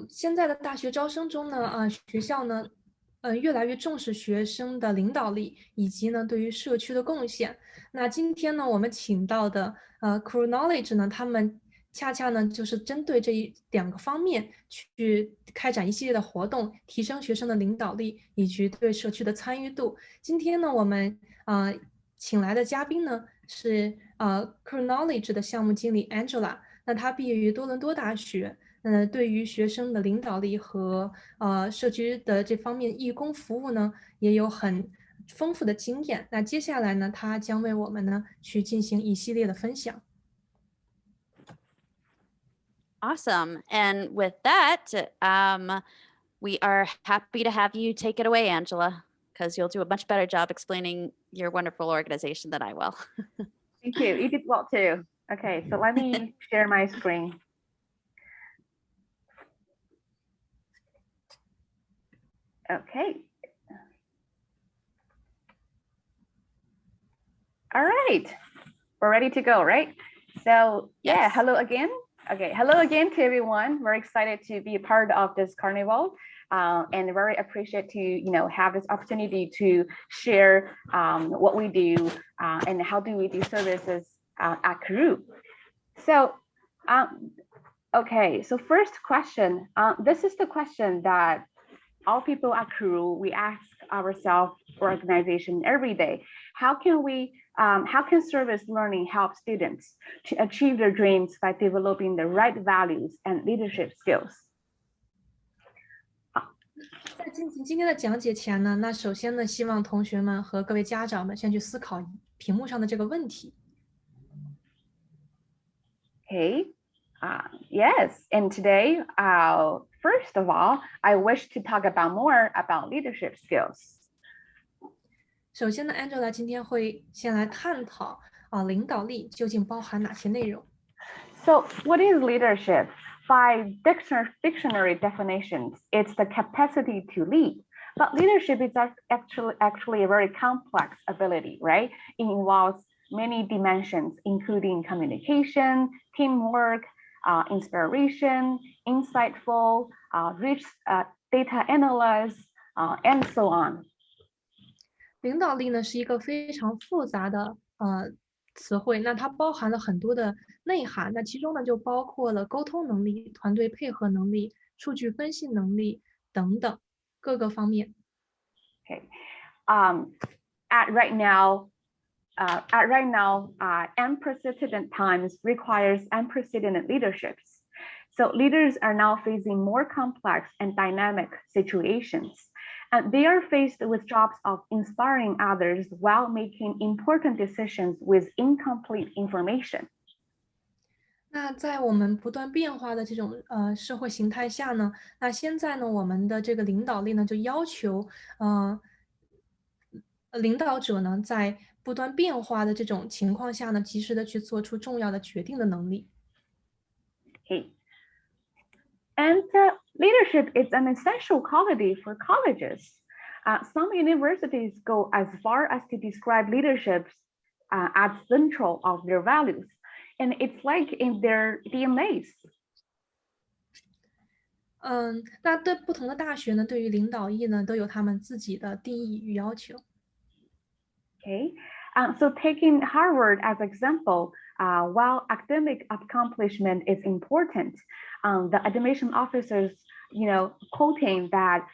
现在的大学招生中呢，学校呢，越来越重视学生的领导力以及呢对于社区的贡献。那今天呢，我们请到的Keru Knowledge 呢，他们恰恰呢就是针对这两个方面去开展一系列的活动，提升学生的领导力以及对社区的参与度。今天呢，我们请来的嘉宾呢是Keru Knowledge 的项目经理 Angela，那她毕业于多伦多大学。对于学生的领导力和社区的这方面义工服务呢，也有很丰富的经验。那接下来呢，他将为我们呢去进行一系列的分享。Awesome. And with that, we are happy to have you take it away, Angela, because you'll do a much better job explaining your wonderful organization than I will. Thank you. You did well too. Okay, so let me share my screen. Okay. All right, we're ready to go, right? So yeah, Yes. hello again. Okay, hello again to everyone. We're excited to be a part of this carnival and very appreciate to have this opportunity to share what we do and how do we do services at Keru. So okay, so first question. This is the question that all people at Keru, we ask ourselves, organization every day. How can service learning help students to achieve their dreams by developing the right values and leadership skills? 在进行今天的讲解前呢，那首先呢，希望同学们和各位家长们先去思考屏幕上的这个问题。Okay. Yes, and today, first of all, I wish to talk about more about leadership skills. 首先呢 ，Angela 今天会先来探讨领导力究竟包含哪些内容。So, what is leadership? By dictionary definitions, it's the capacity to lead. But leadership is actually a very complex ability, right? It involves many dimensions, including communication, teamwork, inspiration, insightful, rich data analysis, and so on. 领导力呢是一个非常复杂的词汇，那它包含了很多的内涵，那其中呢就包括了沟通能力、团队配合能力、数据分析能力等等各个方面。Okay, at right now, unprecedented times requires unprecedented leaderships. So leaders are now facing more complex and dynamic situations. And they are faced with jobs of inspiring others while making important decisions with incomplete information. 那在我们不断变化的这种社会形态下呢，那现在呢，我们的这个领导力呢，就要求领导者呢，在不断变化的这种情况下呢，及时的去做出重要的决定的能力。Okay. And leadership is an essential quality for colleges. Some universities go as far as to describe leadership as central of their values, and it's like in their DMAs. 那对不同的大学呢，对于领导力呢，都有他们自己的定义与要求。Okay, so taking Harvard as example, while academic accomplishment is important, the admission officers, quoting that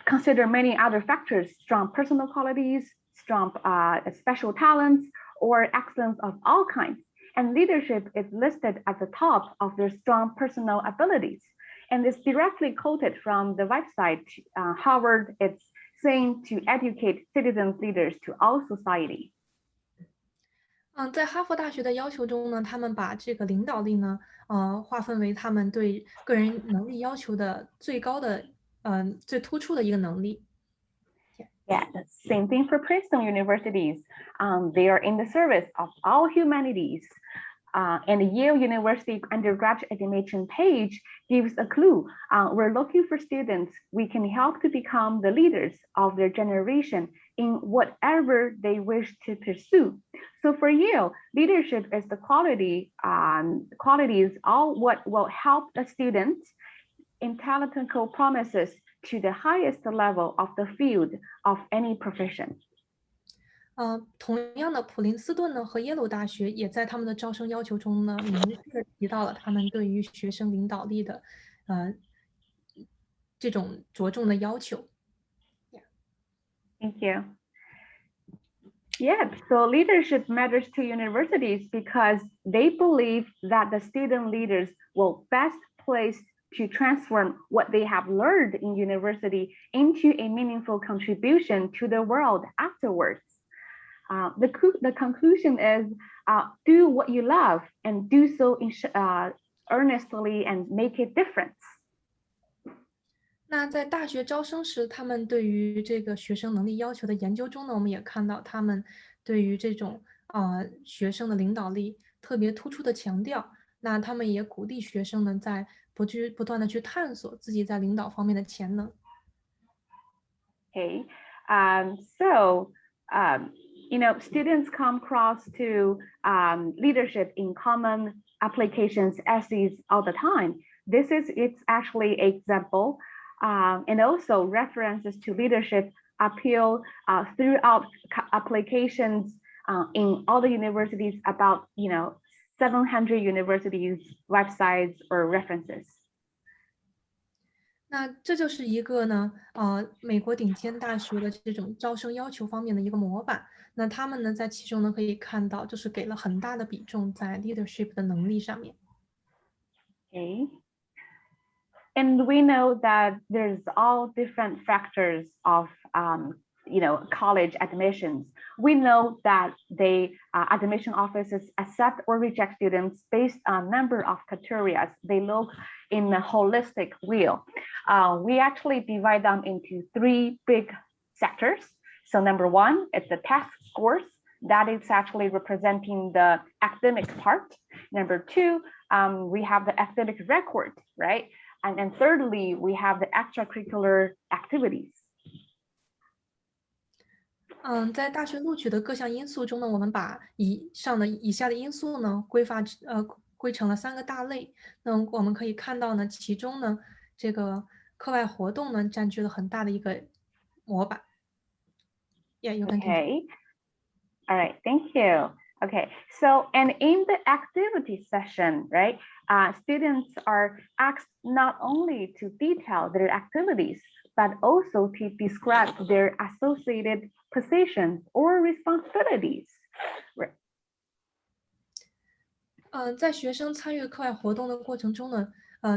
consider many other factors: strong personal qualities, strong special talents, or excellence of all kinds. And leadership is listed at the top of their strong personal abilities. And it's directly quoted from the website. Harvard, it's saying to educate citizens leaders to all society. 在哈佛大学的要求中呢，他们把这个领导力呢，划分为他们对个人能力要求的最高的，最突出的一个能力。Yeah, same thing for Princeton universities. They are in the service of all humanities. And the Yale University undergraduate admission page gives a clue. We're looking for students we can help to become the leaders of their generation in whatever they wish to pursue. So for you, leadership is the qualities all what will help the student intellectual promises to the highest level of the field of any profession. 同样的，普林斯顿呢和耶鲁大学也在他们的招生要求中呢，明确地提到了他们对于学生领导力的，这种着重的要求。Thank you. Yeah, so leadership matters to universities because they believe that the student leaders will best placed to transform what they have learned in university into a meaningful contribution to the world afterwards. The conclusion is do what you love and do so earnestly and make a difference. 那在大学招生时，他们对于这个学生能力要求的研究中呢，我们也看到他们对于这种学生的领导力特别突出的强调。那他们也鼓励学生呢，在不断的去探索自己在领导方面的潜能。Okay, students come across to leadership in common applications essays all the time. It's actually an example, and also references to leadership appeal throughout applications in all the universities about 700 universities websites or references. 那这就是一个呢，美国顶尖大学的这种招生要求方面的一个模板。那他们呢，在其中呢可以看到，就是给了很大的比重在 leadership 的能力上面。Okay. And we know that there's all different factors of college admissions. We know that admission offices accept or reject students based on number of criteria. They look in a holistic wheel. We actually divide them into 3 big sectors. So number 1, it's the test scores. That is actually representing the academic part. Number 2, we have the academic record, right? And then thirdly, we have the extracurricular activities. 在大学录取的各项因素中呢，我们把以下的因素呢归成了3个大类。那我们可以看到呢，其中呢这个课外活动呢占据了很大的一个模板。Yeah, you can Okay. All right, thank you. Okay, so and in the activity session, right, students are asked not only to detail their activities, but also to describe their associated positions or responsibilities. Right. 在学生参与课外活动的过程中呢，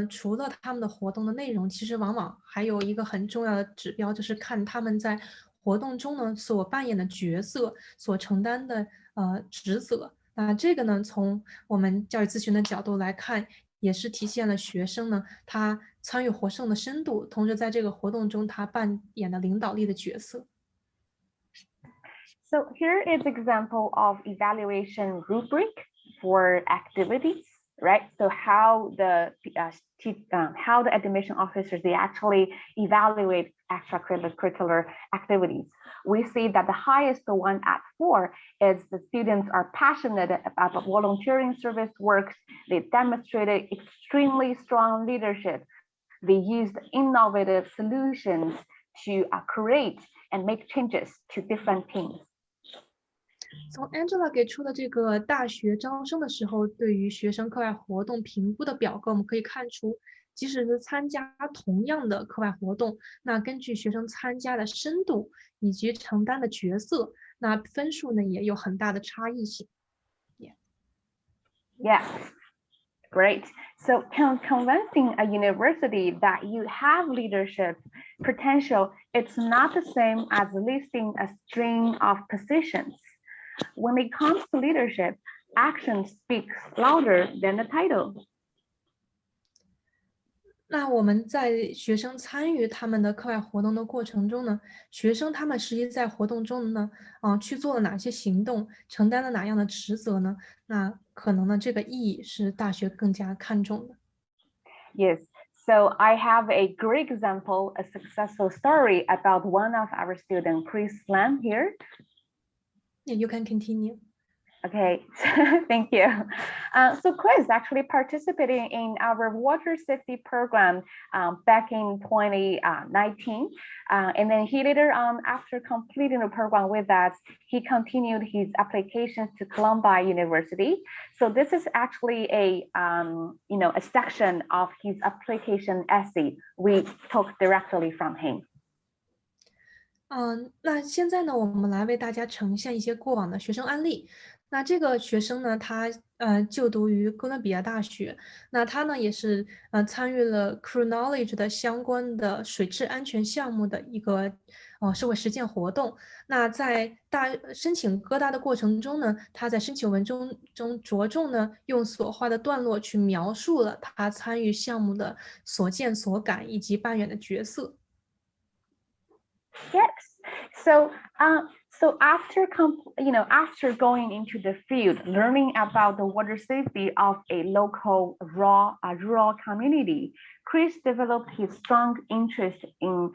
除了他们的活动的内容，其实往往还有一个很重要的指标，就是看他们在活动中呢所扮演的角色，所承担的职责。那这个呢，从我们教育咨询的角度来看，也是体现了学生呢他参与活动的深度，同时在这个活动中他扮演的领导力的角色。So here is example of evaluation rubric for activities, right? So how the admission officers, they actually evaluate extracurricular activities. We see that the highest one at 4 is the students are passionate about volunteering service works. They demonstrated extremely strong leadership. They used innovative solutions to create and make changes to different teams. 从 Angela 给出的这个大学招生的时候对于学生课外活动评估的表格，我们可以看出，即使是参加同样的课外活动，那根据学生参加的深度以及承担的角色，那分数呢也有很大的差异性。Yeah, great. So convincing a university that you have leadership potential, it's not the same as listing a string of positions. When it comes to leadership, action speaks louder than the title. 那我们在学生参与他们的课外活动的过程中呢，学生他们实际在活动中呢，去做了哪些行动，承担了哪样的职责呢？那可能呢，这个意义是大学更加看重的。Yes. So I have a great example, a successful story about one of our students, Chris Lam here. Yeah, you can continue. Okay, thank you. So Chris actually participated in our water safety program back in 2019. And then he later on, after completing the program with us, he continued his applications to Columbia University. So this is actually a section of his application essay we took directly from him. 那现在呢，我们来为大家呈现一些过往的学生案例。那这个学生呢，他就读于哥伦比亚大学，那他呢也是参与了 Keru Knowledge 的相关的水质安全项目的一个社会实践活动。那在申请哥大的过程中呢，他在申请文中着重呢用所画的段落去描述了他参与项目的所见所感以及扮演的角色。Yes. So, after going into the field, learning about the water safety of a local rural community, Chris developed his strong interest in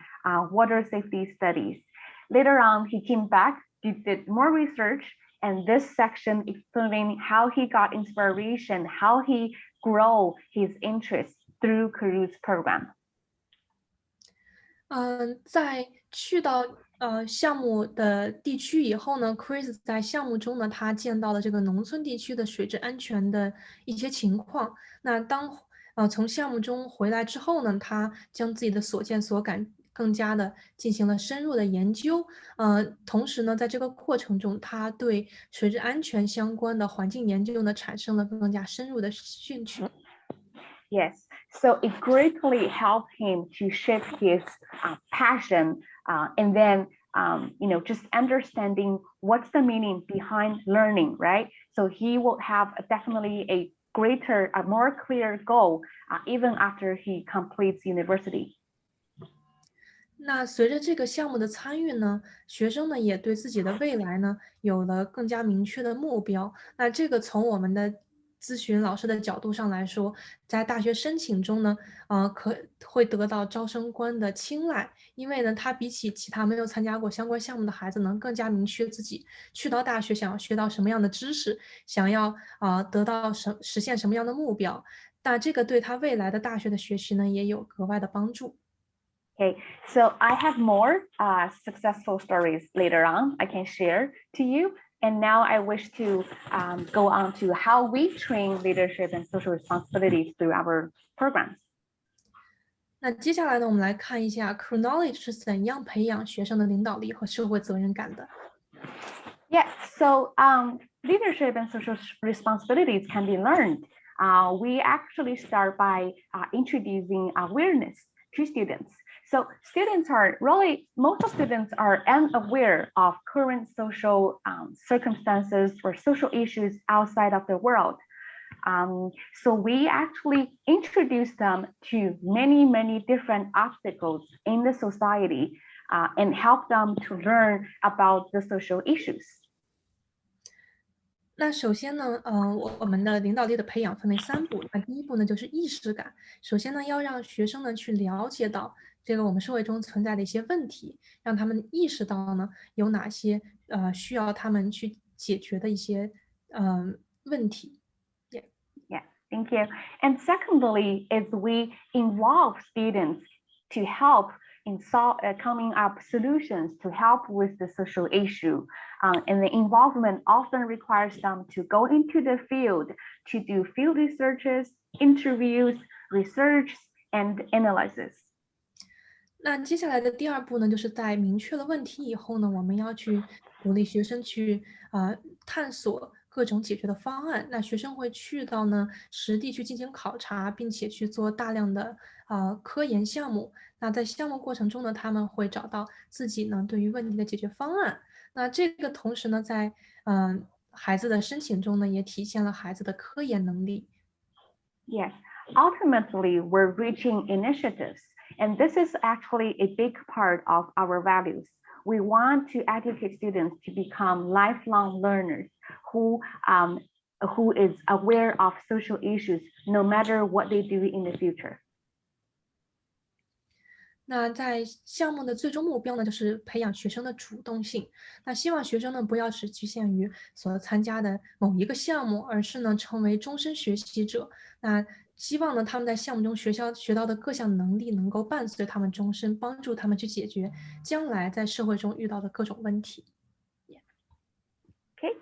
water safety studies. Later on, he came back, did more research, and this section explaining how he got inspiration, how he grew his interest through Keru's program. 在去到项目的地区以后呢 ，Chris 在项目中呢，他见到了这个农村地区的水质安全的一些情况。那当从项目中回来之后呢，他将自己的所见所感更加的进行了深入的研究。同时呢，在这个过程中，他对水质安全相关的环境研究呢，产生了更加深入的兴趣。Yes, so it greatly helped him to shape his passion and then, just understanding what's the meaning behind learning, right? So he will have definitely a more clear goal even after he completes university. 那随着这个项目的参与呢，学生呢也对自己的未来呢有了更加明确的目标。那这个从我们的咨询老师的角度上来说，在大学申请中呢，会得到招生官的青睐，因为呢，他比起其他没有参加过相关项目的孩子，能更加明确自己去到大学想要学到什么样的知识，想要得到实现什么样的目标。那这个对他未来的大学的学习呢，也有格外的帮助。Okay, so I have more successful stories later on I can share to you. And now I wish to go on to how we train leadership and social responsibilities through our programs. 那接下来呢，我们来看一下 Keru Knowledge 是怎样培养学生的领导力和社会责任感的。Yeah, so leadership and social responsibilities can be learned. We actually start by introducing awareness to students. So most of students are unaware of current social circumstances or social issues outside of the world. So we actually introduce them to many different obstacles in the society and help them to learn about the social issues. 那首先呢，我们的领导力的培养分为3步。那第一步呢，就是意识感。首先呢，要让学生呢去了解到这个我们社会中存在的一些问题，让他们意识到呢有哪些需要他们去解决的一些问题。Yeah, thank you. And secondly, is we involve students to help in coming up solutions to help with the social issue. And the involvement often requires them to go into the field to do field researches, interviews, research, and analysis. 那接下来的第2步呢，就是在明确了问题以后呢，我们要去鼓励学生去探索各种解决的方案。那学生会去到呢实地去进行考察，并且去做大量的科研项目。那在项目过程中呢，他们会找到自己呢对于问题的解决方案。那这个同时呢，在孩子的申请中呢，也体现了孩子的科研能力。Yes, ultimately, we're reaching initiatives. And this is actually a big part of our values. We want to educate students to become lifelong learners who is aware of social issues no matter what they do in the future. 那在项目的最终目标呢，就是培养学生的主动性。那希望学生呢，不要只局限于所参加的某一个项目，而是呢，成为终身学习者。那希望呢，他们在项目中学到的各项能力，能够伴随他们终身，帮助他们去解决将来在社会中遇到的各种问题。Okay.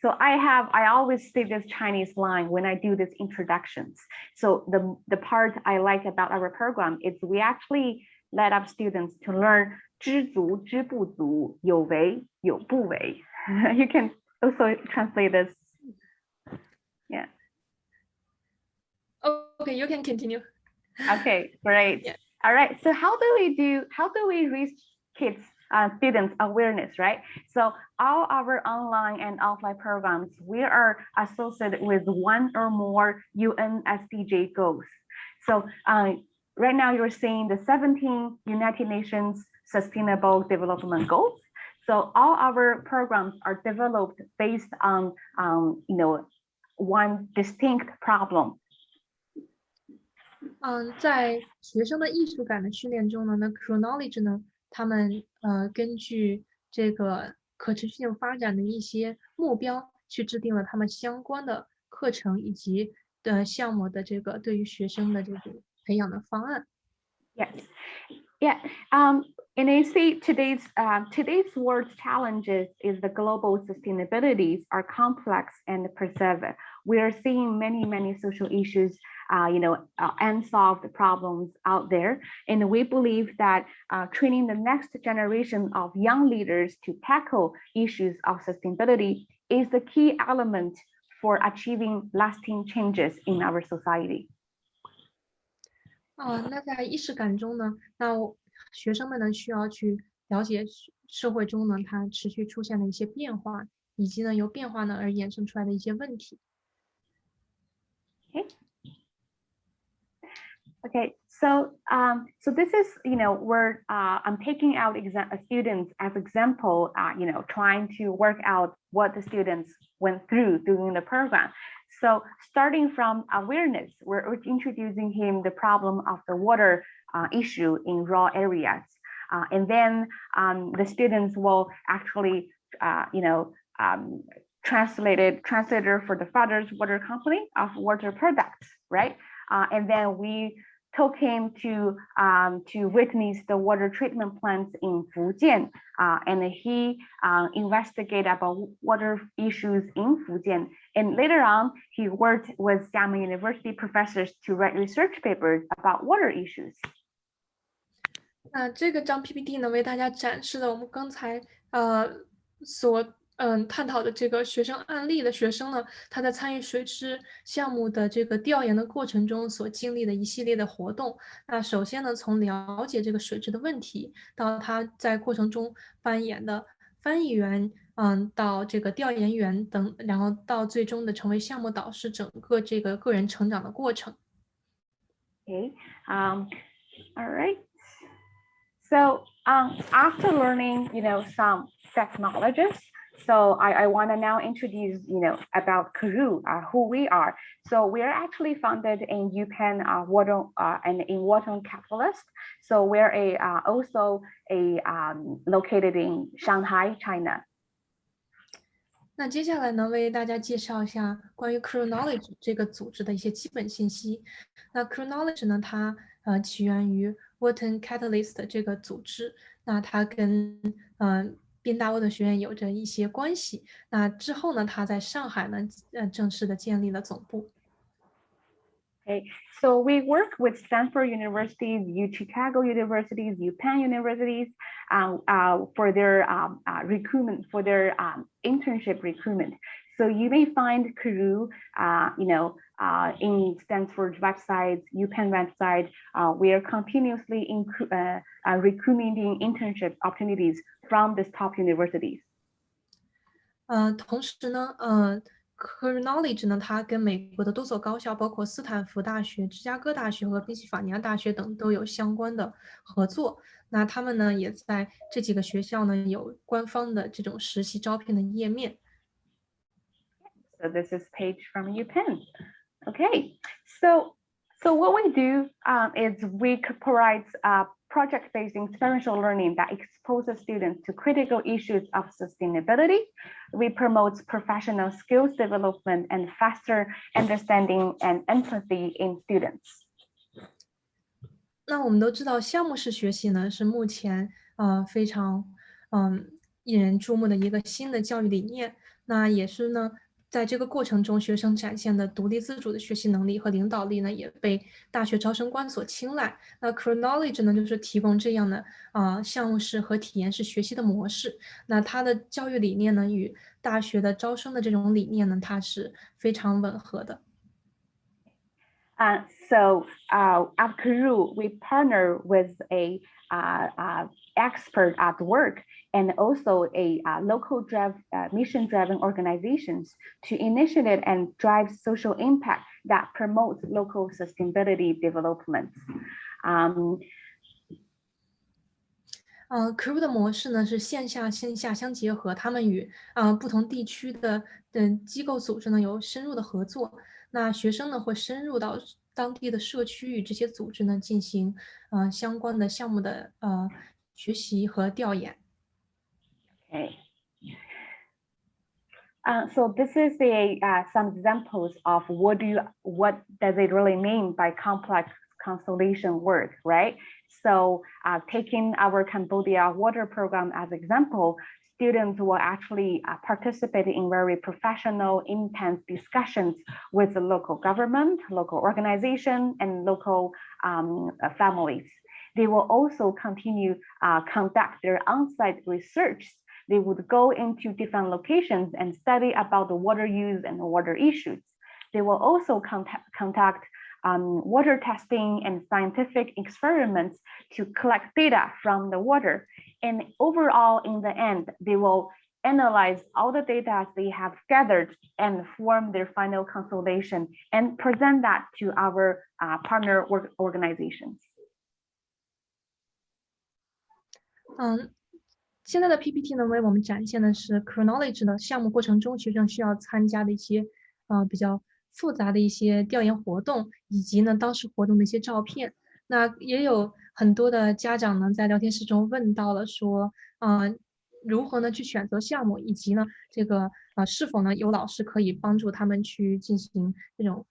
So I always say this Chinese line when I do these introductions. So the part I like about our program is we actually let up students to learn 知足知不足，有为有不为. You can also translate this. Yeah. Okay, you can continue. Okay, great. Yeah. All right. So how do we reach kids, students awareness, right? So all our online and offline programs, we are associated with one or more UN SDG goals. So right now you're seeing the 17 United Nations Sustainable Development Goals. So all our programs are developed based on one distinct problem. 在学生的艺术感的训练中呢，那 Keru Knowledge 呢，他们根据这个可持续性发展的一些目标，去制定了他们相关的课程以及的项目的这个对于学生的这个培养的方案。Yes. Yeah. And I see today's world's challenges is the global sustainabilities are complex and pervasive. We are seeing many social issues, unsolved problems out there, and we believe that training the next generation of young leaders to tackle issues of sustainability is the key element for achieving lasting changes in our society. 那在意识感中呢，那学生们呢需要去了解社会中呢它持续出现的一些变化，以及呢由变化呢而衍生出来的一些问题。Okay, so this is where I'm taking out students as example, trying to work out what the students went through during the program. So starting from awareness, we're introducing him the problem of the water issue in rural areas, and then the students will actually translator for the father's water company of water products, right? And then we took him to witness the water treatment plants in Fujian, and he investigated about water issues in Fujian. And later on, he worked with Xiamen University professors to write research papers about water issues. 那这个张 PPT 呢，为大家展示了我们刚才所探讨的这个学生案例的学生呢，他在参与水质项目的这个调研的过程中所经历的一系列的活动。那首先呢，从了解这个水质的问题，到他在过程中扮演的翻译员，到这个调研员等，然后到最终的成为项目导师，整个这个个人成长的过程。Okay, all right. So after learning, some technologies, so I want to now introduce, about Keru, who we are. So we are actually founded in UPenn and in Wharton Capitalist. So we're also located in Shanghai, China. 那接下来呢，为大家介绍一下关于 Keru Knowledge 这个组织的一些基本信息。那 Keru Knowledge 呢，它起源于 Wharton Catalyst 这个组织，那它跟宾大沃特学院有着一些关系。那之后呢，它在上海呢，正式的建立了总部。Okay, so we work with Stanford Universities, Chicago Universities, UPenn Universities for their recruitment, for their internship recruitment. So you may find Keru, in Stanford's website, UPenn website. We are continuously recruiting internship opportunities from these top universities. 同时呢，Keru Knowledge 呢，它跟美国的多所高校，包括斯坦福大学、芝加哥大学和宾夕法尼亚大学等都有相关的合作。那他们呢，也在这几个学校呢有官方的这种实习招聘的页面。So this is page from UPenn. Okay, so So what we do is we provide project-based experiential learning that exposes students to critical issues of sustainability. We promote professional skills development and faster understanding and empathy in students. 那我们都知道，项目式学习呢是目前非常引人注目的一个新的教育理念。那也是呢，在这个过程中，学生展现的独立自主的学习能力和领导力呢，也被大学招生官所青睐。那 Keru Knowledge 呢，就是提供这样的项目式和体验式学习的模式。那它的教育理念呢，与大学的招生的这种理念呢，它是非常吻合的。So at Keru, we partner with a expert at work and also a local mission-driven organizations to initiate and drive social impact that promotes local sustainability development. Keru 的模式呢是线下线下相结合，他们与不同地区的机构组织呢有深入的合作。那学生呢会深入到当地的社区与这些组织呢进行相关的项目的学习和调研。Okay. So this is some examples of what does it really mean by complex constellation work, right? So taking our Cambodia water program as example, students will actually participate in very professional, intense discussions with the local government, local organization, and local families. They will also continue conduct their on-site research. They would go into different locations and study about the water use and the water issues. They will also conduct water testing and scientific experiments to collect data from the water. And overall, in the end, they will analyze all the data they have gathered and form their final consolidation and present that to our partner organizations. 现在的 PPT 呢，为我们展现的是 Keru Knowledge 的项目过程中，学生需要参加的一些比较复杂的一些调研活动，以及呢当时活动的一些照片。那也有很多的家长呢在聊天室中问到了说，如何呢去选择项目，以及呢这个是否呢有老师可以帮助他们去进行这种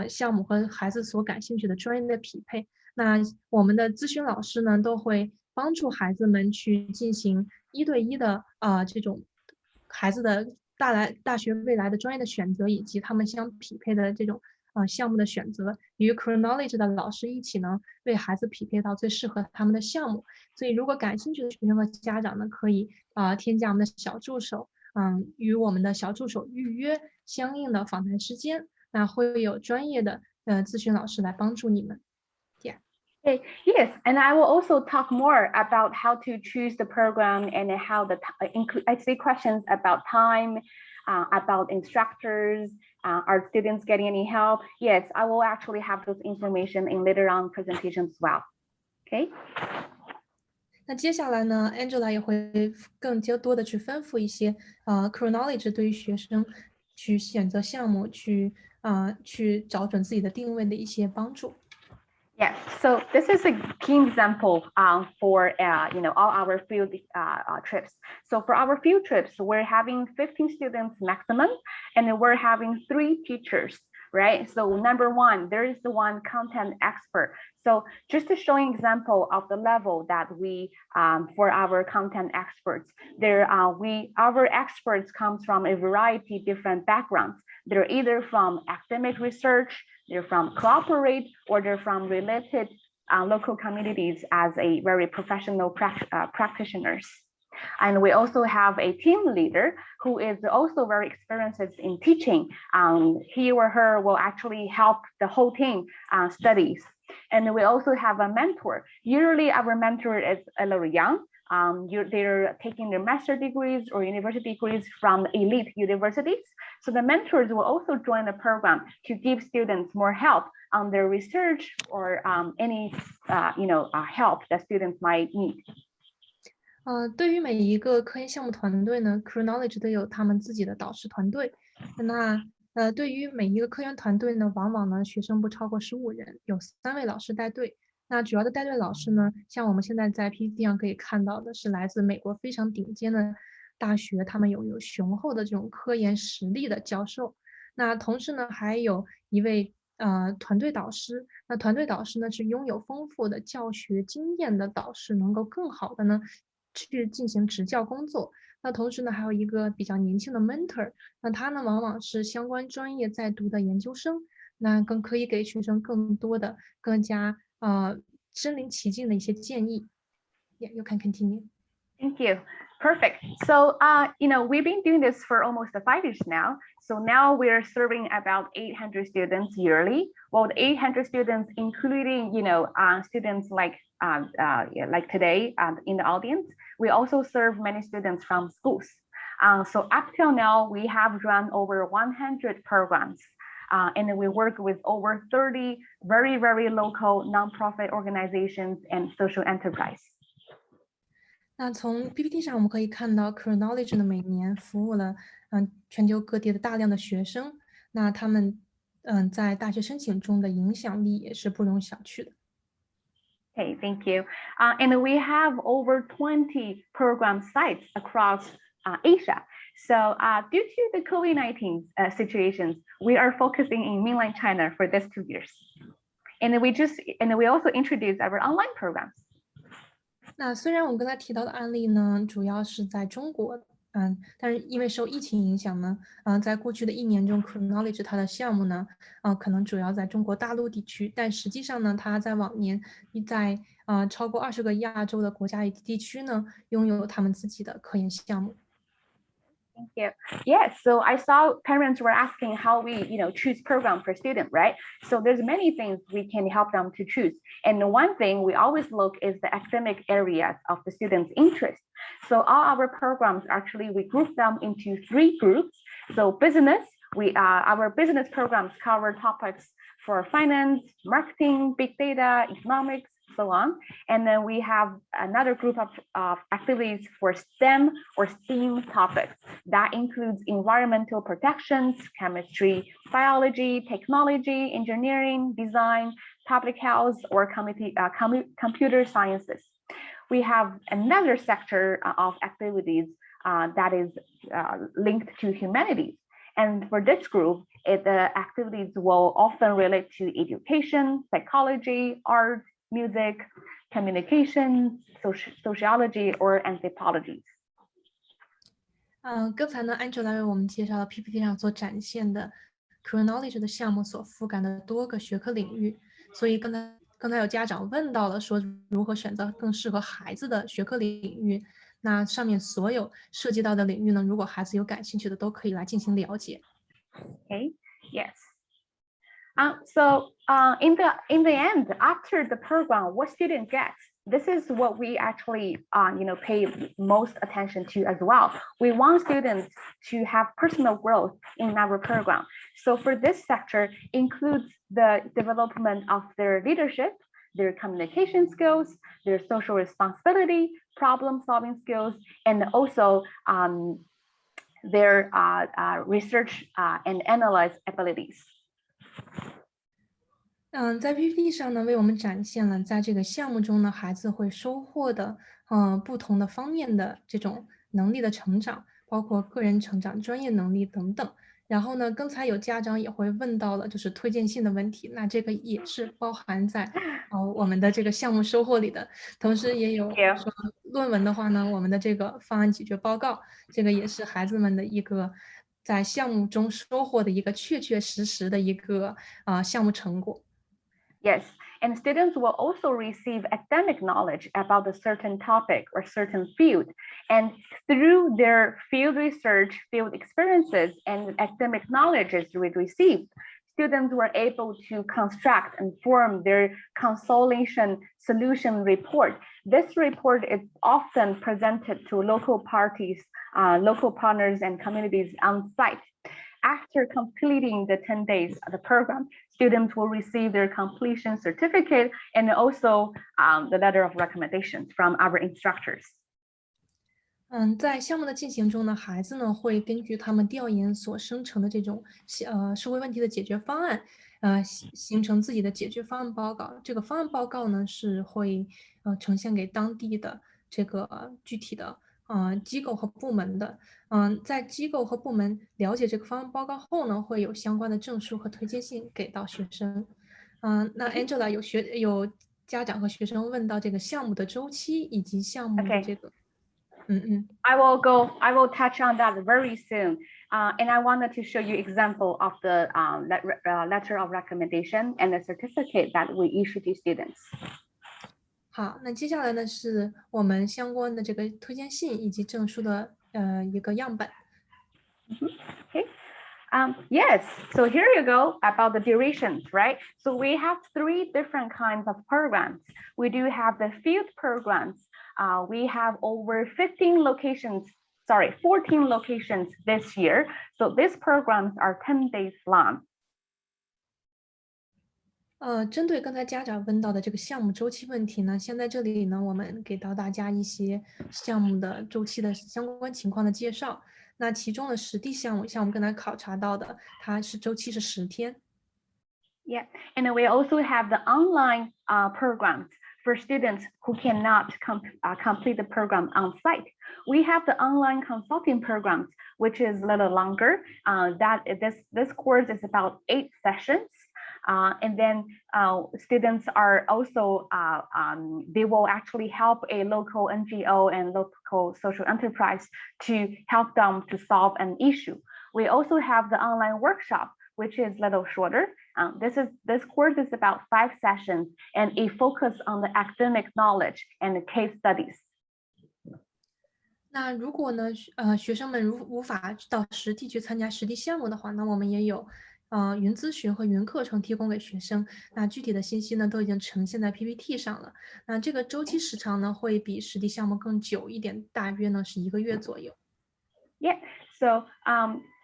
项目和孩子所感兴趣的专业的匹配。那我们的咨询老师呢都会帮助孩子们去进行1对1的这种孩子的大学未来的专业的选择，以及他们相匹配的这种项目的选择，与 Keru Knowledge 的老师一起呢为孩子匹配到最适合他们的项目。所以如果感兴趣的学生和家长呢，可以添加我们的小助手，与我们的小助手预约相应的访谈时间，那会有专业的咨询老师来帮助你们。Yes, and I will also talk more about how to choose the program and how I see questions about time, about instructors, are students getting any help? Yes, I will actually have those information in later on presentations as well. Okay. 那接下来呢 ，Angela 也会更加多的去丰富一些Keru Knowledge 对于学生去选择项目、去找准自己的定位的一些帮助。Yes, so this is a key example for all our field trips. So for our field trips, we're having 15 students maximum, and we're having 3 teachers, right? So number 1, there is the one content expert. So just to show an example of the level that we for our content experts, our experts comes from a variety of different backgrounds. They're either from academic research, they're from cooperate, or they're from related local communities as a very professional practitioners. And we also have a team leader who is also very experienced in teaching. He or her will actually help the whole team studies. And we also have a mentor. Usually our mentor is a little young. They're taking their master degrees or university degrees from elite universities. So the mentors will also join the program to give students more help on their research or any help that students might need. 对于每一个科研项目团队呢 ，Keru Knowledge 都有他们自己的导师团队。那对于每一个科研团队呢，往往呢学生不超过15人，有3位老师带队。那主要的带队老师呢，像我们现在在 PPT 上可以看到的是来自美国非常顶尖的大学，他们有雄厚的这种科研实力的教授。那同时呢，还有一位团队导师。那团队导师呢是拥有丰富的教学经验的导师，能够更好的呢去进行执教工作。那同时呢，还有一个比较年轻的 mentor，那他呢往往是相关专业在读的研究生，那更可以给学生更多的、更加身临其境的一些建议。Yeah, you can continue. Thank you. Perfect. So, we've been doing this for almost 5 years now. So now we're serving about 800 students yearly. Well, the 800 students, including, students like today in the audience, we also serve many students from schools. So up till now, we have run over 100 programs. And then we work with over 30 very, very local nonprofit organizations and social enterprise. 那从 PPT 上我们可以看到 Keru Knowledge 呢每年服务了全球各地的大量的学生，那他们在大学申请中的影响力也是不容小觑的。Okay, thank you. And we have over 20 program sites across Asia. So due to the COVID-19 situations, we are focusing in mainland China for these 2 years. And we also introduced our online programs. 那虽然我们刚才提到的案例呢，主要是在中国，但是因为受疫情影响呢，在过去的1年中 ，Keru Knowledge 它的项目呢，可能主要在中国大陆地区，但实际上呢，它在往年在超过20个亚洲的国家与地区呢，拥有他们自己的科研项目。Thank you. Yes, so I saw parents were asking how we, choose program for student, right? So there's many things we can help them to choose. And one thing we always look is the academic areas of the students' interest. So all our programs, actually, we group them into 3 groups. So business, our business programs cover topics for finance, marketing, big data, economics, so on. And then we have another group of activities for STEM or STEAM topics. That includes environmental protections, chemistry, biology, technology, engineering, design, public health, or computer sciences. We have another sector of activities that is linked to humanities. And for this group, the activities will often relate to education, psychology, art, music, communication, sociology, or anthropology. 刚才呢 ，Angela 为我们介绍了 PPT 上所展现的 Keru Knowledge 的项目所覆盖的多个学科领域。所以刚才有家长问到了，说如何选择更适合孩子的学科领域。那上面所有涉及到的领域呢，如果孩子有感兴趣的，都可以来进行了解。Okay. Yes. So in the end, after the program, what student gets, this is what we actually pay most attention to as well. We want students to have personal growth in our program. So for this sector includes the development of their leadership, their communication skills, their social responsibility, problem-solving skills, and also their research and analyze abilities. 在 PPT 上呢，为我们展现了在这个项目中呢，孩子会收获的不同的方面的这种能力的成长，包括个人成长、专业能力等等。然后呢，刚才有家长也会问到了，就是推荐信的问题，那这个也是包含在我们的这个项目收获里的。同时也有说论文的话呢，我们的这个方案解决报告，这个也是孩子们的一个在项目中收获的一个确确实实的一个项目成果。Yes, and students will also receive academic knowledge about a certain topic or certain field. And through their field research, field experiences, and academic knowledge we received, students were able to construct and form their consolidation solution report. This report is often presented to local parties, local partners, and communities on site. After completing the 10 days of the program, students will receive their completion certificate and also the letter of recommendation from our instructors. 在项目的进行中呢，孩子呢会根据他们调研所生成的这种社会问题的解决方案，形成自己的解决方案报告。这个方案报告呢是会呈现给当地的这个具体的机构和部门的。在机构和部门了解这个方案报告后呢，会有相关的证书和推荐信给到学生。那 Angela 有家长和学生问到这个项目的周期以及项目的 Okay. 这个。I will touch on that very soon. And I wanted to show you example of the letter of recommendation and the certificate that we issue to students. 好，那接下来呢是我们相关的这个推荐信以及证书的一个样本。Okay. Yes, so here you go about the durations, right? So we have 3 different kinds of programs. We do have the field programs. We have over 14 locations this year. So these programs are 10 days long. 针对刚才家长问到的这个项目周期问题呢，先在这里呢，我们给到大家一些项目的周期的相关情况的介绍。那其中的实地项目，像我们刚才考察到的，它是周期是10天。Yeah, and then we also have the online programs for students who cannot complete the program on site. We have the online consulting programs, which is a little longer. This course is about 8 sessions. And then students are also, they will actually help a local NGO and local social enterprise to help them to solve an issue. We also have the online workshop, which is a little shorter. This course is about 5 sessions and it focuses on the academic knowledge and the case studies. 那如果呢，学生们无法到实地去参加实地项目的话，那我们也有云咨询和云课程提供给学生。那具体的信息呢，都已经呈现在 PPT 上了。那这个周期时长呢，会比实地项目更久一点，大约呢是1个月左右。Yeah, so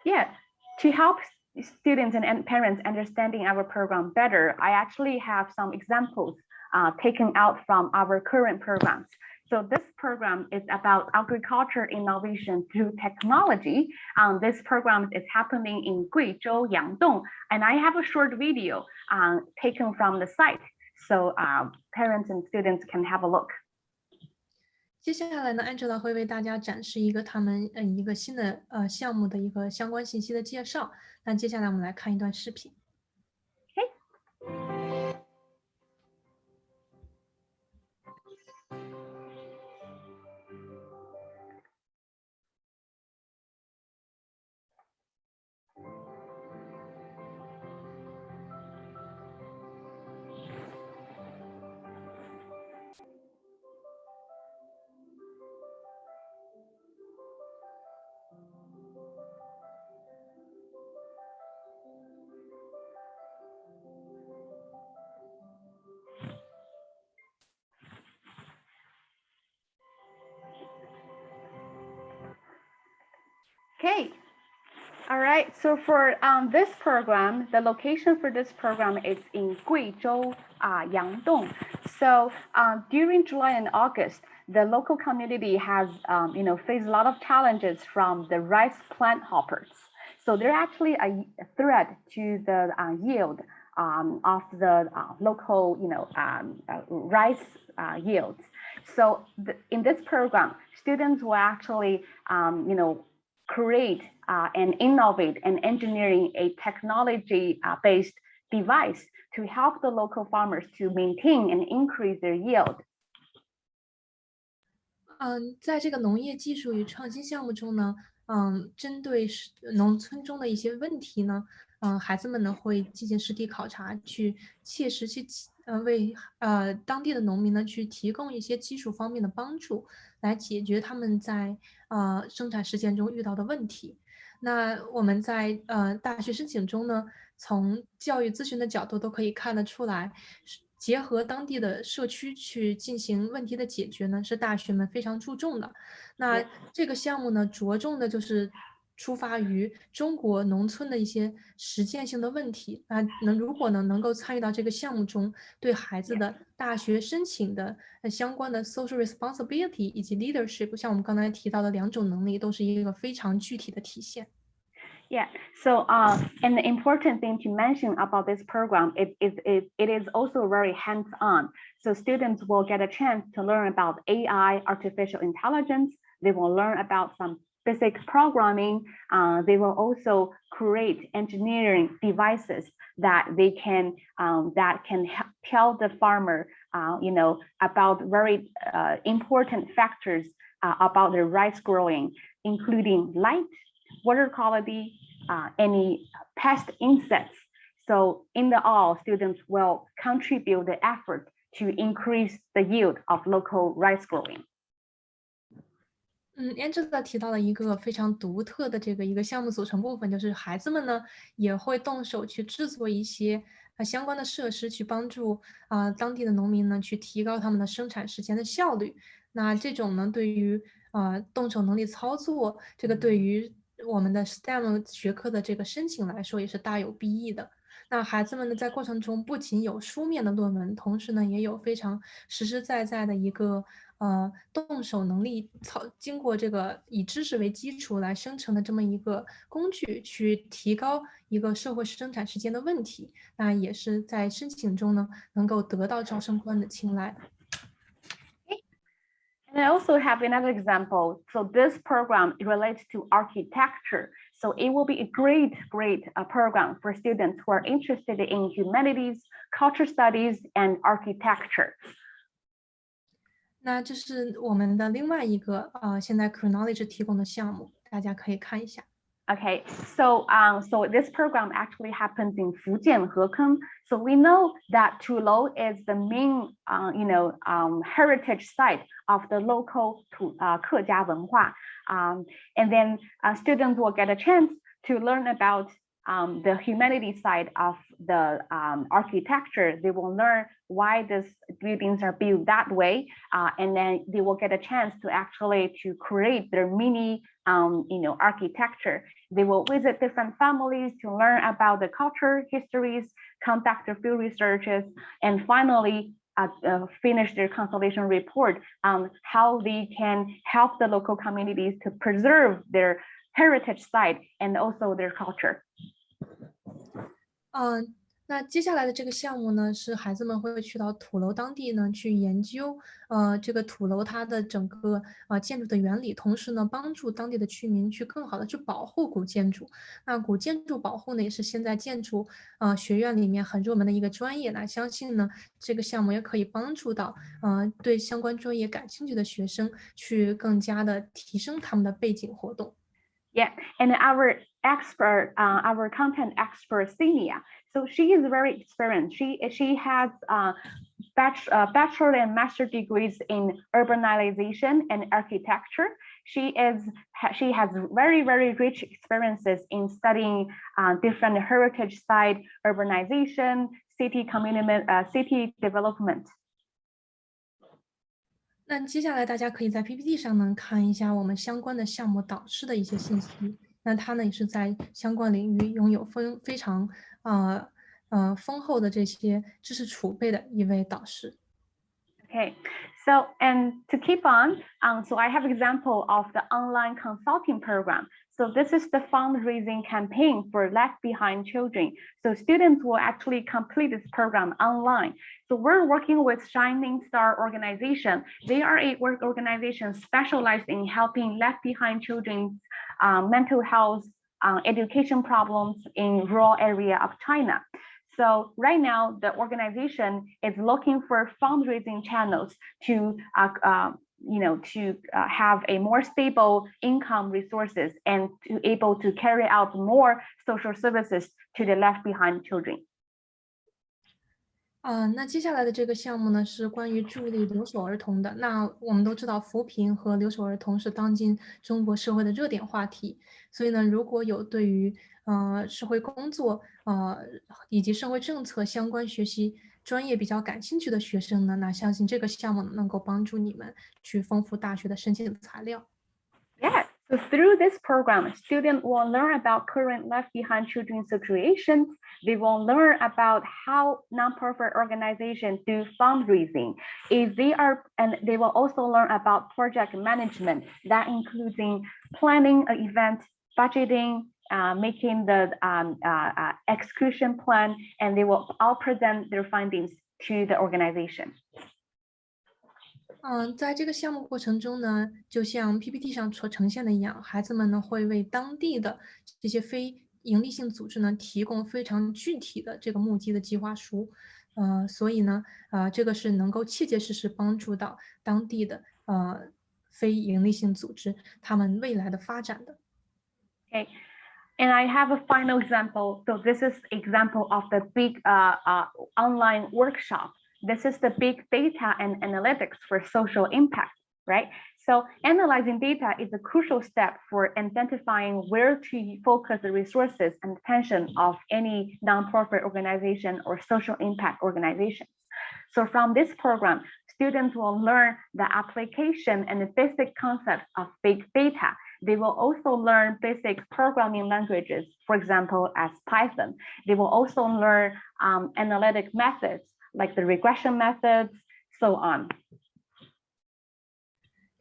to help students and parents understanding our program better, I actually have some examples taken out from our current programs. So this program is about agriculture innovation through technology. This program is happening in Guizhou, Yangdong, and I have a short video taken from the site, so parents and students can have a look. 接下来呢 ，Angela 会为大家展示一个他们一个新的项目的一个相关信息的介绍。那接下来我们来看一段视频。Okay. All right, so for this program, the location for this program is in Guizhou, Yangdong. So during July and August, the local community has, faced a lot of challenges from the rice plant hoppers. So they're actually a threat to the yield of the local, rice yields. So in this program, students will actually, create and innovate and engineering a technology-based device to help the local farmers to maintain and increase their yield. 在这个农业技术与创新项目中呢，针对农村中的一些问题呢，孩子们呢会进行实地考察，去切实去为当地的农民呢去提供一些技术方面的帮助，来解决他们在生产实践中遇到的问题。那我们在大学申请中呢，从教育咨询的角度都可以看得出来，结合当地的社区去进行问题的解决呢，是大学们非常注重的。那这个项目呢，着重的就是出发于中国农村的一些实践性的问题。如果能够参与到这个项目中，对孩子的大学申请的相关的 social responsibility 以及 leadership，像我们刚才提到的2种能力，都是一个非常具体的体现。Yeah, so and the important thing to mention about this program, it is also very hands-on. So students will get a chance to learn about AI, artificial intelligence. They will learn about some basic programming. They will also create engineering devices that they can tell the farmer, about very important factors about the rice growing, including light, water quality, any pest insects. So in the all, students will contribute the effort to increase the yield of local rice growing. Angela 提到了一个非常独特的一个项目组成部分，就是孩子们呢也会动手去制作一些相关的设施，去帮助当地的农民呢去提高他们的生产时间的效率。那这种呢对于动手能力操作，这个对于我们的 STEM 学科的这个申请来说也是大有裨益的。那孩子们呢在过程中不仅有书面的论文，同时呢也有非常实实在在的一个动手能力经过这个以知识为基础来生成的这么一个工具，去提高一个社会生产时间的问题，那也是在申请中呢能够得到招生官的青睐。And I also have another example. So this program relates to architecture. So it will be a great program for students who are interested in humanities, culture studies, and architecture. 那这是我们的另外一个现在 Keru Knowledge 提供的项目，大家可以看一下。Okay, so this program actually happens in Fujian, Hekeng. So we know that Tulou is the main, heritage site of the local Kejia Wenhua. And then students will get a chance to learn about the humanities side of the architecture. They will learn why these buildings are built that way, and then they will get a chance to actually to create their mini architecture. They will visit different families to learn about the culture, histories, conduct their field researches, and finally finish their consultation report on how they can help the local communities to preserve their heritage site and also their culture. 那接下来的这个项目呢，是孩子们会去到土楼当地呢去研究，这个土楼它的整个建筑的原理，同时呢帮助当地的居民去更好的去保护古建筑。那古建筑保护呢，也是现在建筑学院里面很热门的一个专业。那相信呢，这个项目也可以帮助到对相关专业感兴趣的学生，去更加的提升他们的背景活动。Yeah, and our expert, our content expert, Senia. So she is very experienced. She has bachelor and master degrees in urbanization and architecture. She has very rich experiences in studying different heritage site, urbanization, city development. 那接下来大家可以在 PPT 上呢看一下我们相关的项目导师的一些信息。那他呢也是在相关领域拥有非常丰厚的这些知识储备的一位导师。Okay, so and to keep on, so I have example of the online consulting program. So this is the fundraising campaign for left behind children. So students will actually complete this program online. So we're working with Shining Star organization. They are a work organization specialized in helping left behind children's mental health, education problems in rural area of China. So right now, the organization is looking for fundraising channels to have a more stable income resources and to able to carry out more social services to the left behind children. 那接下来的这个项目呢，是关于助力留守儿童的。那我们都知道，扶贫和留守儿童是当今中国社会的热点话题。所以呢，如果有对于社会工作以及社会政策相关学习专业比较感兴趣的学生呢，那相信这个项目能够帮助你们去丰富大学的申请材料。Yeah, So through this program, students will learn about current left behind children situations. They will learn about how nonprofit organizations do fundraising. And they will also learn about project management that including planning an event, budgeting, making the execution plan, and they will all present their findings to the organization. 在这个项目过程中呢，就像 PPT 上所呈现的一样，孩子们呢会为当地的这些非营利性组织呢提供非常具体的这个募集的计划书，所以呢，这个是能够切切实实帮助到当地的非营利性组织他们未来的发展的。Okay. And I have a final example. So this is example of the big online workshop. This is the big data and analytics for social impact, right? So analyzing data is a crucial step for identifying where to focus the resources and attention of any nonprofit organization or social impact organizations. So from this program, students will learn the application and the basic concepts of big data. They will also learn basic programming languages, for example, as Python. They will also learn analytic methods like the regression methods, so on.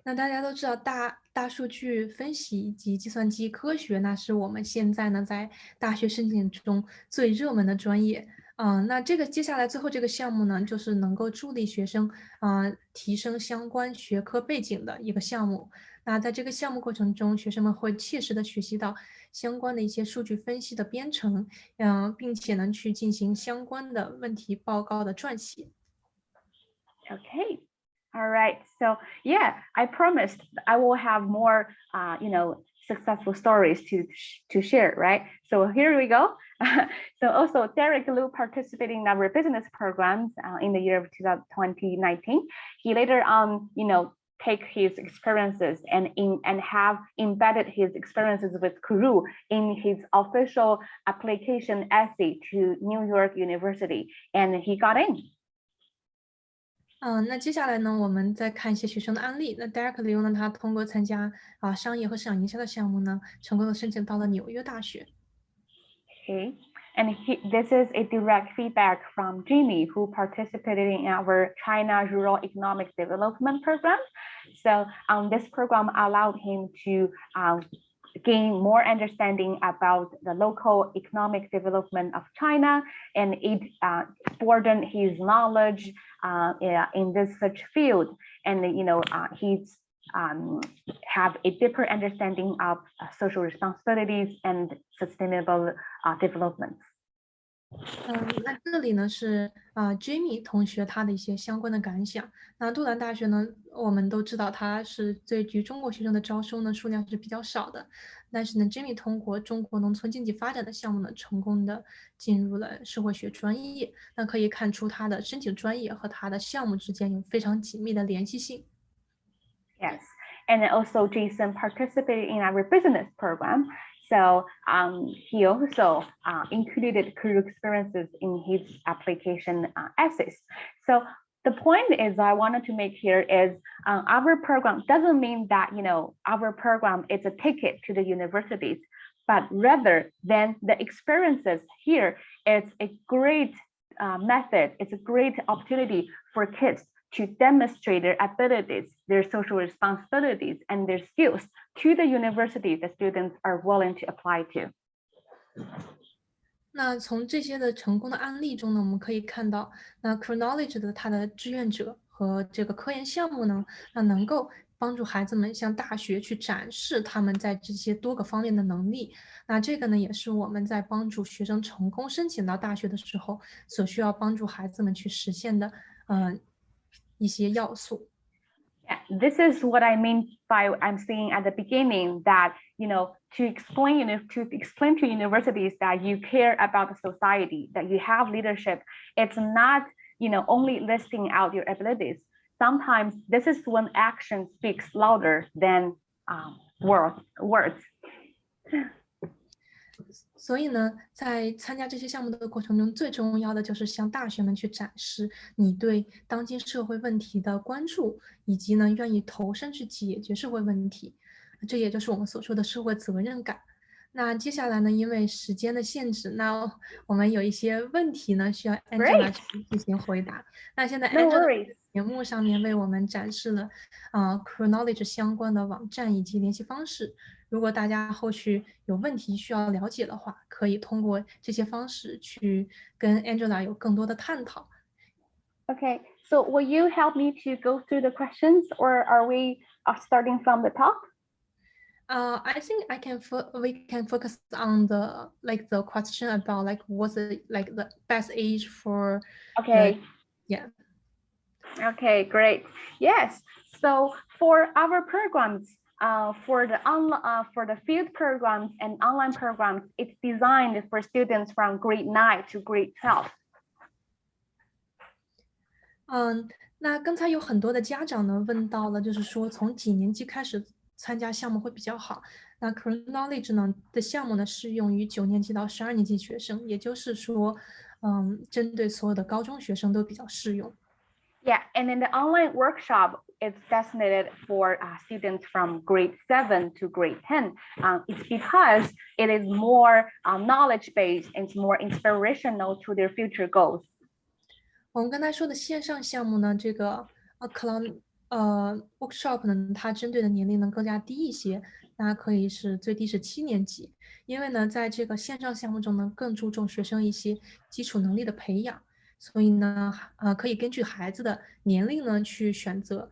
那大家都知道大数据分析以及计算机科学，那是我们现在呢在大学申请中最热门的专业。那接下来最后这个项目呢，就是能够助力学生提升相关学科背景的一个项目。那在这个项目过程中，学生们会切实的学习到相关的一些数据分析的编程，并且呢去进行相关的问题报告的撰写。Okay. All right. So yeah, I promised I will have more, successful stories to share, right? So here we go. So also Derek Liu participated in our business programs in the year of 2019. He later on, take his experiences and have embedded his experiences with Keru in his official application essay to New York University, and he got in. 那接下来呢，我们再看一些学生的案例。那 Derek Liu 呢，他通过参加商业和市场营销的项目呢，成功的申请到了纽约大学。Okay. And this is a direct feedback from Jimmy, who participated in our China Rural Economic Development Program. So this program allowed him to gain more understanding about the local economic development of China, and it broadened his knowledge in this such field. And he's have a deeper understanding of social responsibilities and sustainable development. 那这里呢是Jamie 同学他的一些相关的感想。那杜兰大学呢，我们都知道它是对于中国学生的招收呢数量是比较少的，但是呢 Jamie 通过中国农村经济发展的项目呢，成功的进入了社会学专业。那可以看出他的申请专业和他的项目之间有非常紧密的联系性。Yes, and also Jason participated in our business program. So he also included career experiences in his application essays. So the point is I wanted to make here is our program doesn't mean that, our program is a ticket to the universities, but rather than the experiences here, it's a great method. It's a great opportunity for kids to demonstrate their abilities, their social responsibilities, and their skills to the university the students are willing to apply to. 那从这些的成功的案例中呢，我们可以看到，那 Keru Knowledge 的它的志愿者和这个科研项目呢，那能够帮助孩子们向大学去展示他们在这些多个方面的能力。那这个呢，也是我们在帮助学生成功申请到大学的时候，所需要帮助孩子们去实现的，一些要素。Yeah, this is what I mean by I'm saying at the beginning that, to explain to universities that you care about the society, that you have leadership. It's not, only listing out your abilities. Sometimes this is when action speaks louder than words. 所以呢，在参加这些项目的过程中，最重要的就是向大学们去展示你对当今社会问题的关注，以及呢愿意投身去解决社会问题。这也就是我们所说的社会责任感。那接下来呢，因为时间的限制，那我们有一些问题呢，需要 Angela Great. 去进行回答。那现在 No Angela 在 worries. 节目上面为我们展示了Keru Knowledge 相关的网站以及联系方式。如果大家后续有问题需要了解的话，可以通过这些方式去跟 Angela 有更多的探讨。Okay, so will you help me to go through the questions, or are we starting from the top? I think we can focus on the the question about what's the the best age for Okay. yeah. Okay, great. Yes. So for our programs, for the field programs and online programs, it's designed for students from grade 9 to grade 12. 那刚才有很多的家长呢问到了，就是说从几年级开始参加项目会比较好。那 Keru Knowledge 呢的项目呢适用于9年级到12年级学生，也就是说，针对所有的高中学生都比较适用。Yeah, and in the online workshop, it's designated for students from grade 7 to grade 10. It's because it is more knowledge-based and it's more inspirational to their future goals. 我们刚才说的线上项目呢，这个workshop 呢，它针对的年龄呢更加低一些，那可以是最低是7年级，因为呢，在这个线上项目中呢，更注重学生一些基础能力的培养，所以呢，可以根据孩子的年龄呢去选择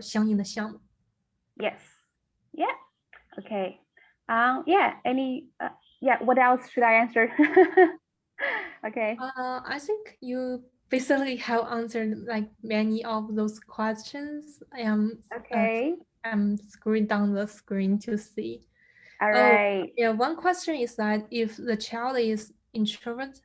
相应的项目。Yes. Yeah. Okay. Yeah. Yeah. What else should I answer? Okay. I think you basically have answered many of those questions. Okay. I'm scrolling down the screen to see. All Oh, right. yeah. One question is that if the child is introvert,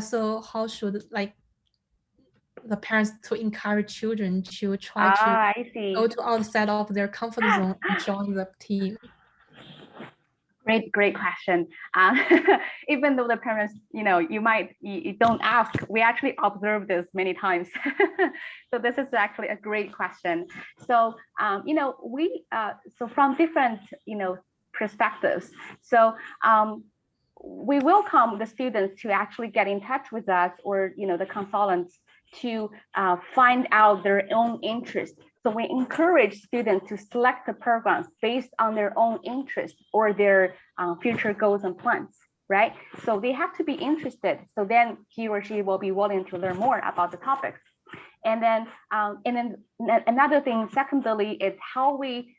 so how should the parents to encourage children to try to I see. go to outside of their comfort zone and join the team? Great question. Even though the parents, you don't ask, we actually observe this many times. So this is actually a great question. So, so from different, perspectives. So we welcome the students to actually get in touch with us, or, the consultants, to find out their own interest. So we encourage students to select the programs based on their own interest or their future goals and plans, right? So they have to be interested. So then he or she will be willing to learn more about the topics. And then another thing, secondly, is how we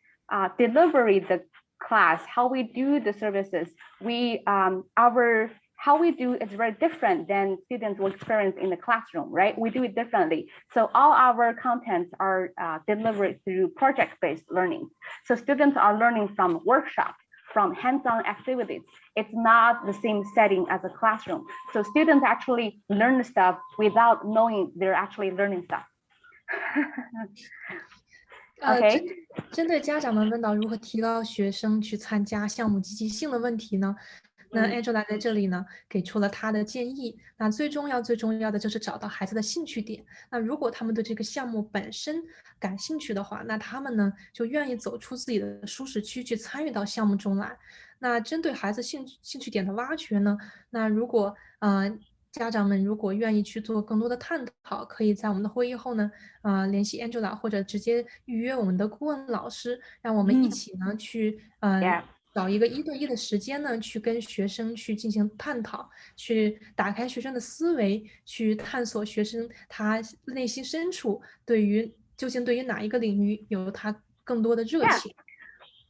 deliver the class, how we do the services. How we do is very different than students will experience in the classroom, right? We do it differently. So all our contents are delivered through project-based learning. So students are learning from workshops, from hands-on activities. It's not the same setting as a classroom. So students actually learn stuff without knowing they're actually learning stuff. Okay. 针对家长们问到如何提高学生去参加项目积极性的问题呢？那 Angela 在这里呢，给出了她的建议。那最重要的就是找到孩子的兴趣点。那如果他们对这个项目本身感兴趣的话，那他们呢就愿意走出自己的舒适区去参与到项目中来。那针对孩子兴趣点的挖掘呢，那如果家长们如果愿意去做更多的探讨，可以在我们的会议后呢，联系 Angela 或者直接预约我们的顾问老师，让我们一起呢去找一个1对1的时间呢，去跟学生去进行探讨，去打开学生的思维，去探索学生他内心深处究竟对于哪一个领域有他更多的热情。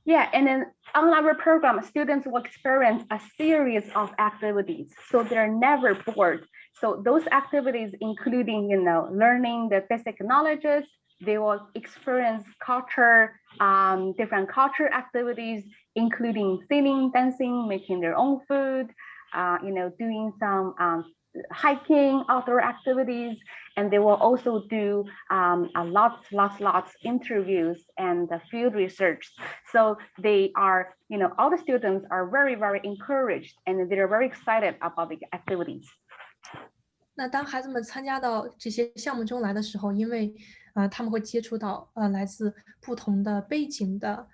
Yeah, and then on our program, students will experience a series of activities, so they're never bored. So those activities, including, learning the basic knowledges, they will experience different culture activities, including singing, dancing, making their own food, doing some hiking, outdoor activities, and they will also do lots interviews and field research. So they are, all the students are very, very encouraged, and they're very excited about the activities. 那当孩子们参加到这些项目中来的时候，因为他们会接触到来自不同的背景的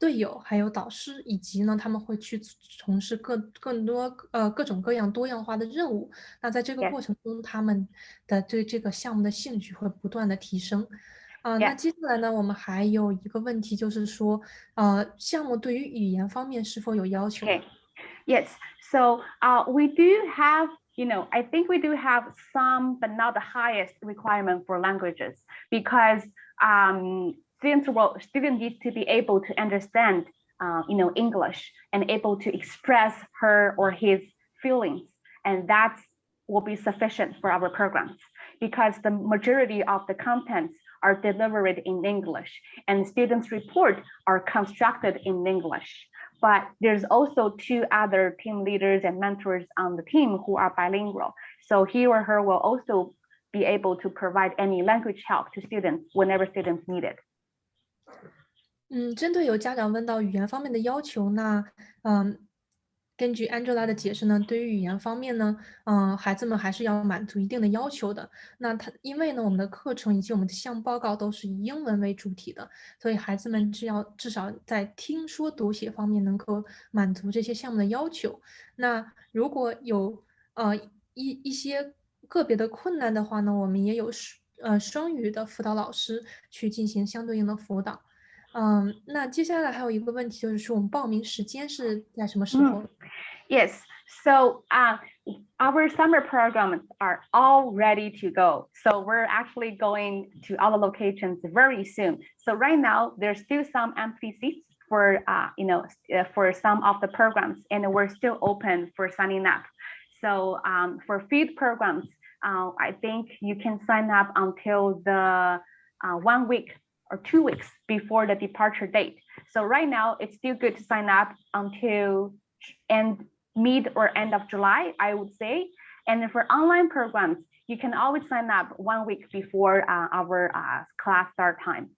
队友，还有导师，以及呢他们会去从事更多各种各样多样化的任务。那在这个 Yes. 过程中，他们的对这个项目的兴趣会不断的提升。那 Yes. 接下来呢，我们还有一个问题就是说，项目对于语言方面是否有要求？ Okay. Yes. So we do have, I think we do have some, but not the highest requirement for languages, because student needs to be able to understand, English and able to express her or his feelings, and that will be sufficient for our programs, because the majority of the contents are delivered in English and students' report are constructed in English. But there's also 2 other team leaders and mentors on the team who are bilingual. So he or her will also be able to provide any language help to students whenever students need it. 针对有家长问到语言方面的要求，那根据 Angela 的解释呢，对于语言方面呢，孩子们还是要满足一定的要求的。那因为呢，我们的课程以及我们的项目报告都是以英文为主体的，所以孩子们至少在听说读写方面能够满足这些项目的要求。那如果有一些个别的困难的话呢，我们也有双语的辅导老师去进行相对应的辅导。那接下来还有一个问题就是说，我们报名时间是在什么时候？ Yes. So our summer programs are all ready to go. So we're actually going to all the locations very soon. So right now there's still some empty seats for for some of the programs, and we're still open for signing up. So for field programs, I think you can sign up until the 1 week or 2 weeks before the departure date. So right now it's still good to sign up until mid or end of July, I would say. And for online programs, you can always sign up 1 week before our class start time.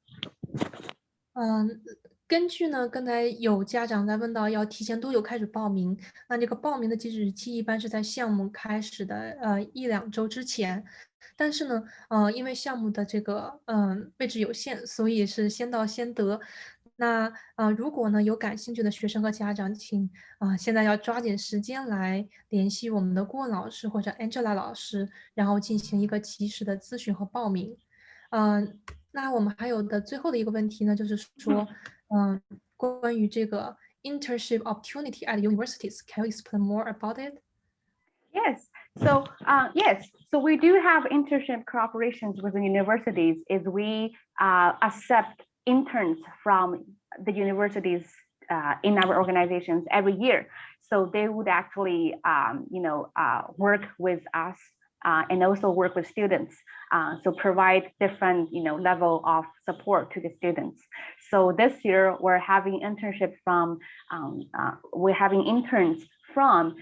根据呢，刚才有家长在问到要提前多久开始报名，那这个报名的截止日期一般是在项目开始的1、2周之前。但是呢，因为项目的这个位置有限，所以是先到先得。那如果呢有感兴趣的学生和家长，请现在要抓紧时间来联系我们的顾问老师或者 Angela 老师，然后进行一个及时的咨询和报名。那我们还有的最后的一个问题呢，就是说，关于这个 internship opportunity at universities, can you explain more about it? Yes. So yes. So we do have internship cooperations with the universities. Is we accept interns from the universities in our organizations every year. So they would actually, work with us and also work with students. So provide different, level of support to the students. So this year we're having interns from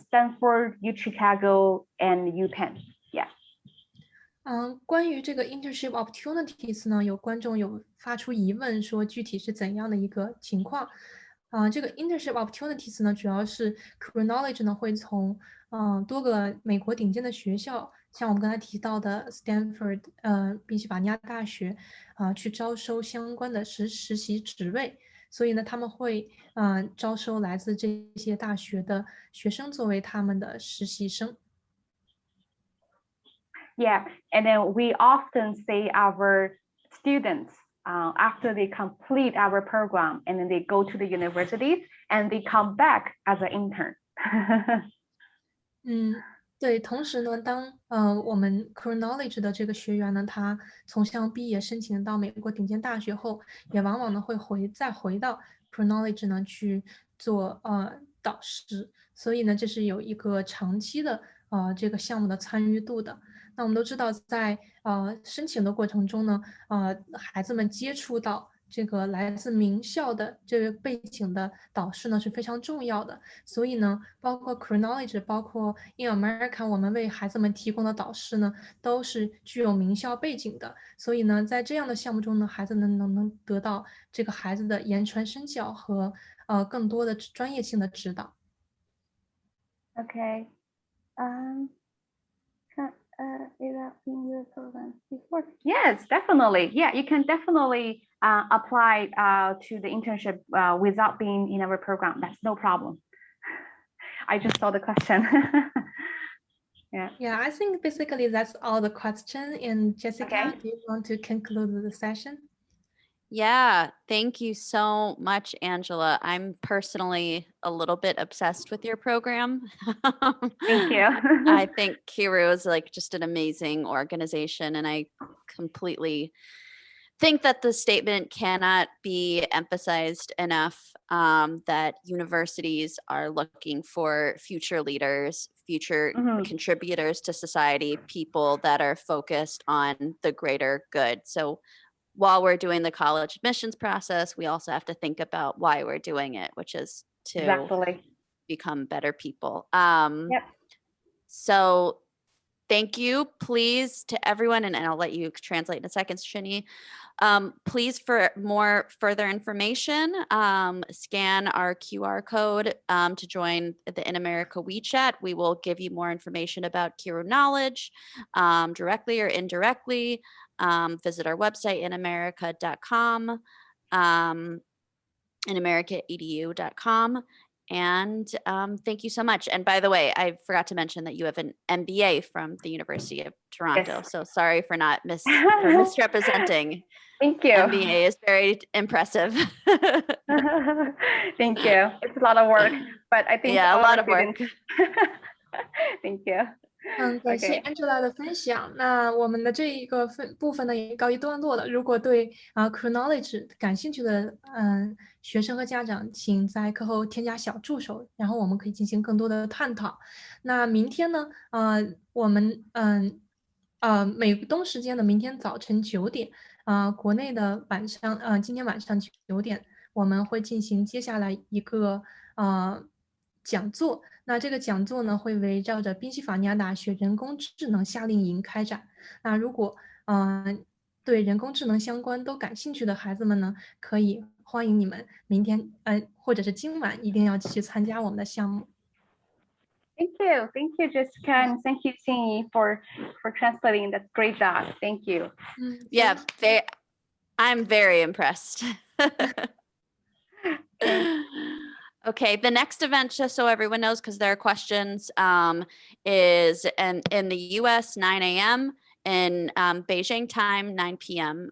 Stanford, U Chicago, and UPenn. Yeah. 关于这个 internship opportunities 呢，有观众有发出疑问，说具体是怎样的一个情况？这个 internship opportunities 呢，主要是 Keru Knowledge 呢会从多个美国顶尖的学校，像我们刚才提到的 Stanford，宾夕法尼亚大学，去招收相关的实习职位。所以呢，他们会招收来自这些大学的学生作为他们的实习生。Yeah, and then we often say our students after they complete our program, and then they go to the universities and they come back as an intern. 对，同时呢，当我们 Keru Knowledge 的这个学员呢，他从项毕业申请到美国顶尖大学后，也往往呢会再回到 Keru Knowledge 呢去做导师，所以呢，这是有一个长期的这个项目的参与度的。那我们都知道，在申请的过程中呢，孩子们接触到这个来自名校的这个背景的导师呢是非常重要的，所以呢，包括 Keru Knowledge，包括 In America， 我们为孩子们提供的导师呢，都是具有名校背景的，所以呢，在这样的项目中呢，孩子们能得到这个孩子的言传身教和更多的专业性的指导。Okay. Is that in the program before? Yes, definitely. Yeah, you can definitely apply to the internship without being in our program. That's no problem. I just saw the question. Yeah. Yeah, I think basically that's all the question. And Jessica, Okay. do you want to conclude the session? Yeah, thank you so much, Angela. I'm personally a little bit obsessed with your program. Thank you. I think Keru is like just an amazing organization, and I completely think that the statement cannot be emphasized enough, that universities are looking for future leaders, future Mhm. contributors to society, people that are focused on the greater good. So while we're doing the college admissions process, we also have to think about why we're doing it, which is to Exactly. become better people. Yep. So thank you, please, to everyone, and I'll let you translate in a second, Shini. Please, for more further information, scan our QR code to join the In America WeChat. We will give you more information about Keru Knowledge directly or indirectly. Visit our website, inamerica.com, inamericaedu.com. And thank you so much. And by the way, I forgot to mention that you have an MBA from the University of Toronto. Yes. So sorry for not for misrepresenting. Thank you. MBA is very impressive. Thank you. It's a lot of work, but I think Yeah, a all lot the of work. students- Thank you.感谢 Okay. Angela 的分享。那我们的这一个部分呢也告一段落了。如果对Keru Knowledge 感兴趣的学生和家长，请在课后添加小助手，然后我们可以进行更多的探讨。那明天呢，我们美东时间的明天早晨9点，国内的晚上今天晚上9点，我们会进行接下来一个讲座。那这个讲座呢，会围绕着宾夕法尼亚大学人工智能夏令营开展。那如果对人工智能相关都感兴趣的孩子们呢，可以欢迎你们明天或者是今晚一定要继续参加我们的项目。Thank you, Jessica, and thank you, Xinyi, for translating. That's great job. Thank you. Yeah, I'm very impressed. Okay, the next event, just so everyone knows, because there are questions, is in the US, 9 a.m., in Beijing time, 9 p.m.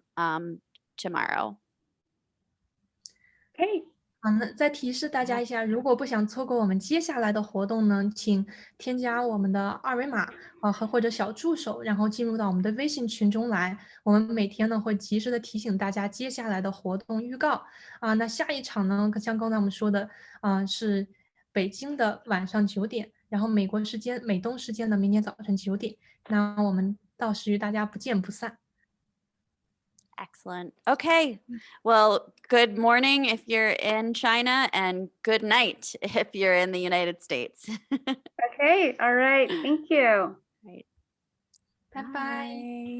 Tomorrow. Okay. 那再提示大家一下，如果不想错过我们接下来的活动呢，请添加我们的二维码或者小助手，然后进入到我们的微信群中来。我们每天呢会及时的提醒大家接下来的活动预告。那下一场呢，像刚才我们说的，是北京的晚上9点，然后美东时间的明天早晨9点。那我们到时与大家不见不散。Excellent. Okay. Well, good morning if you're in China, and good night if you're in the United States. Okay. All right. Thank you. Right. Bye bye.